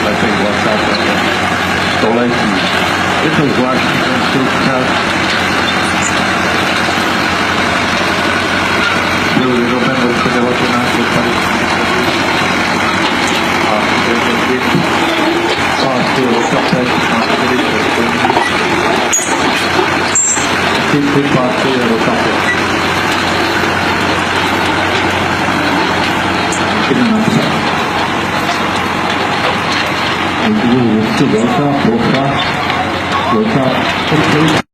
letech 20. století. Je to zvláštní konstrukce. Byl vyroben v roce 1950 a je to typ pásky rokapek a tedy typ pásky rokapek. Je to velká plocha, velká